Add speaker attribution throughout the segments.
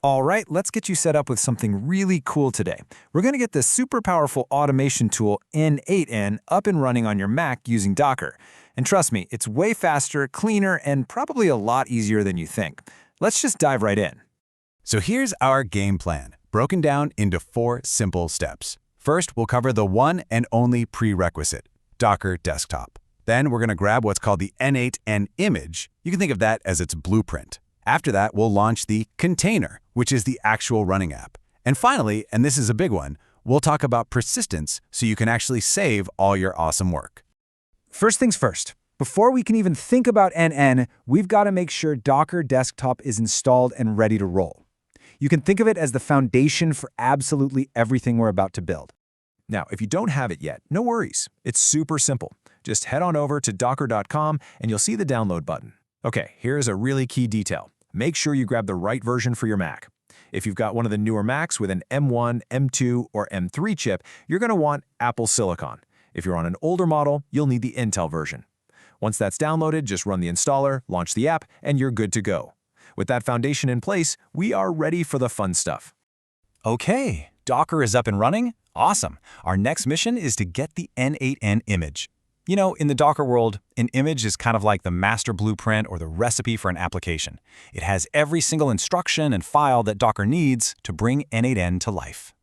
Speaker 1: All right, let's get you set up with something really cool today. We're going to get the super powerful automation tool n8n up and running on your Mac using Docker. And trust me, it's way faster, cleaner, and probably a lot easier than you think. Let's just dive right in.
Speaker 2: So here's our game plan, broken down into 4 simple steps. First, we'll cover the one and only prerequisite, Docker Desktop. Then we're going to grab what's called the n8n image. You can think of that as its blueprint. After that, we'll launch the container, which is the actual running app. And finally, and this is a big one, we'll talk about persistence so you can actually save all your awesome work.
Speaker 1: First things first. Before we can even think about n8n, we've got to make sure Docker Desktop is installed and ready to roll. You can think of it as the foundation for absolutely everything we're about to build. Now, if you don't have it yet, no worries. It's super simple. Just head on over to docker.com and you'll see the download button. Okay, here's a really key detail. Make sure you grab the right version for your Mac. If you've got one of the newer Macs with an M1, M2, or M3 chip, you're going to want Apple Silicon. If you're on an older model, you'll need the Intel version. Once that's downloaded, just run the installer, launch the app, and you're good to go. With that foundation in place, we are ready for the fun stuff.
Speaker 3: Okay, Docker is up and running? Awesome. Our next mission is to get the n8n image. You know, in the Docker world, an image is kind of like the master blueprint or the recipe for an application. It has every single instruction and file that Docker needs to bring n8n to life.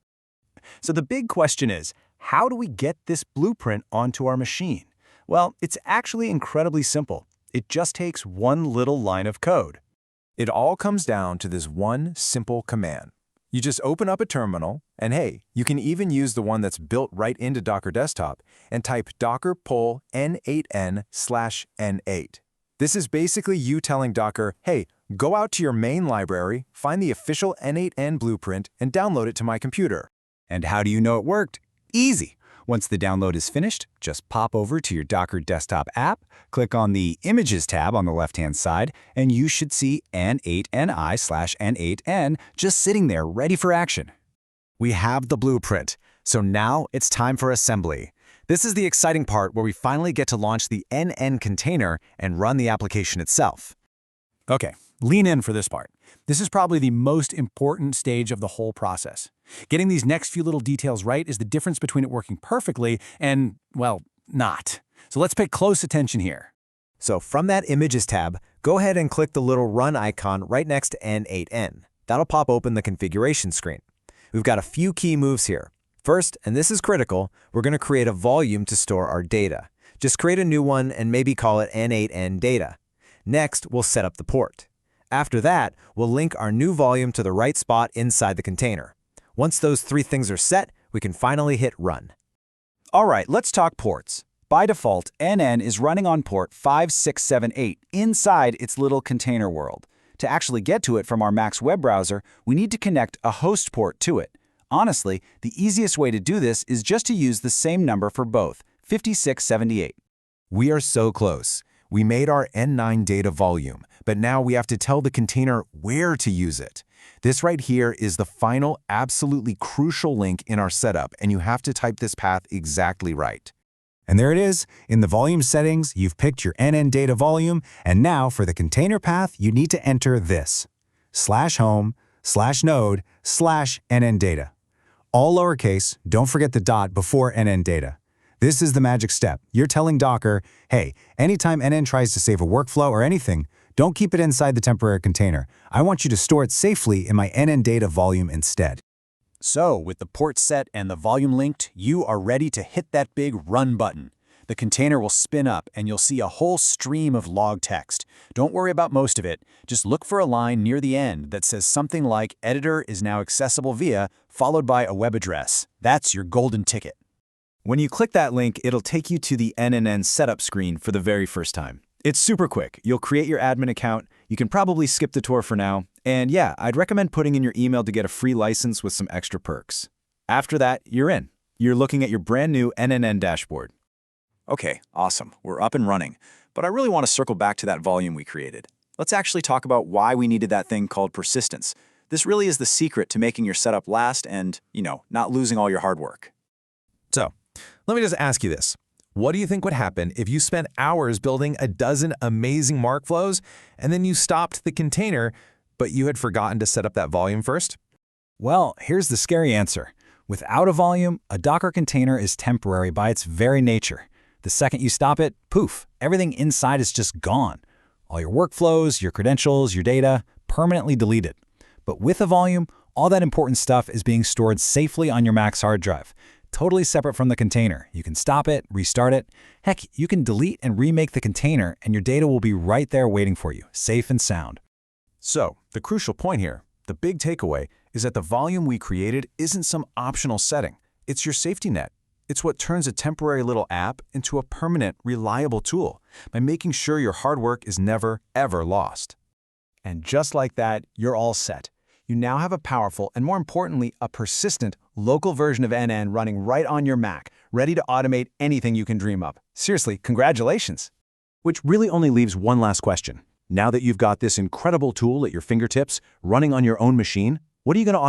Speaker 3: So the big question is, how do we get this blueprint onto our machine? Well, it's actually incredibly simple. It just takes one little line of code.
Speaker 1: It all comes down to this one simple command. You just open up a terminal, and hey, you can even use the one that's built right into Docker Desktop, and type docker pull n8n/n8. This is basically you telling Docker, hey, go out to your main library, find the official n8n blueprint, and download it to my computer.
Speaker 3: And how do you know it worked? Easy. Once the download is finished, just pop over to your Docker Desktop app, click on the Images tab on the left-hand side, and you should see n8ni/n8n just sitting there ready for action. We have the blueprint, so now it's time for assembly. This is the exciting part where we finally get to launch the n8n container and run the application itself.
Speaker 4: Okay, lean in for this part. This is probably the most important stage of the whole process. Getting these next few little details right is the difference between it working perfectly and, well, not. So let's pay close attention here.
Speaker 5: So from that Images tab, go ahead and click the little Run icon right next to n8n. That'll pop open the configuration screen. We've got a few key moves here. First, and this is critical, we're going to create a volume to store our data. Just create a new one and maybe call it n8n data. Next, we'll set up the port. After that, we'll link our new volume to the right spot inside the container. Once those 3 things are set, we can finally hit Run.
Speaker 3: All right, let's talk ports. By default, n8n is running on port 5678 inside its little container world. To actually get to it from our Mac's web browser, we need to connect a host port to it. Honestly, the easiest way to do this is just to use the same number for both, 5678.
Speaker 1: We are so close. We made our N9 data volume, but now we have to tell the container where to use it. This right here is the final, absolutely crucial link in our setup, and you have to type this path exactly right.
Speaker 2: And there it is. In the volume settings, you've picked your n8n data volume, and now for the container path, you need to enter this, /home/node/n8n data. All lowercase, don't forget the dot before n8n data. This is the magic step. You're telling Docker, hey, anytime n8n tries to save a workflow or anything, don't keep it inside the temporary container. I want you to store it safely in my n8n data volume instead.
Speaker 3: So, with the port set and the volume linked, you are ready to hit that big Run button. The container will spin up and you'll see a whole stream of log text. Don't worry about most of it. Just look for a line near the end that says something like editor is now accessible via, followed by a web address. That's your golden ticket. When you click that link, it'll take you to the n8n setup screen for the very first time. It's super quick. You'll create your admin account. You can probably skip the tour for now. And yeah, I'd recommend putting in your email to get a free license with some extra perks. After that, you're in. You're looking at your brand new n8n dashboard. Okay, awesome. We're up and running. But I really want to circle back to that volume we created. Let's actually talk about why we needed that thing called persistence. This really is the secret to making your setup last and, not losing all your hard work.
Speaker 1: So, let me just ask you this. What do you think would happen if you spent hours building a dozen amazing workflows and then you stopped the container
Speaker 2: But you had forgotten to set up that volume first?
Speaker 1: Well, here's the scary answer. Without a volume, a Docker container is temporary by its very nature. The second you stop it, poof, everything inside is just gone. All your workflows, your credentials, your data, permanently deleted. But with a volume, all that important stuff is being stored safely on your Mac's hard drive, totally separate from the container. You can stop it, restart it. Heck, you can delete and remake the container, and your data will be right there waiting for you, safe and sound.
Speaker 2: So, the crucial point here, the big takeaway, is that the volume we created isn't some optional setting. It's your safety net. It's what turns a temporary little app into a permanent, reliable tool by making sure your hard work is never, ever lost.
Speaker 3: And just like that, you're all set. You now have a powerful and, more importantly, a persistent local version of n8n running right on your Mac, ready to automate anything you can dream up. Seriously, congratulations!
Speaker 2: Which really only leaves one last question. Now that you've got this incredible tool at your fingertips, running on your own machine, what are you going to automate?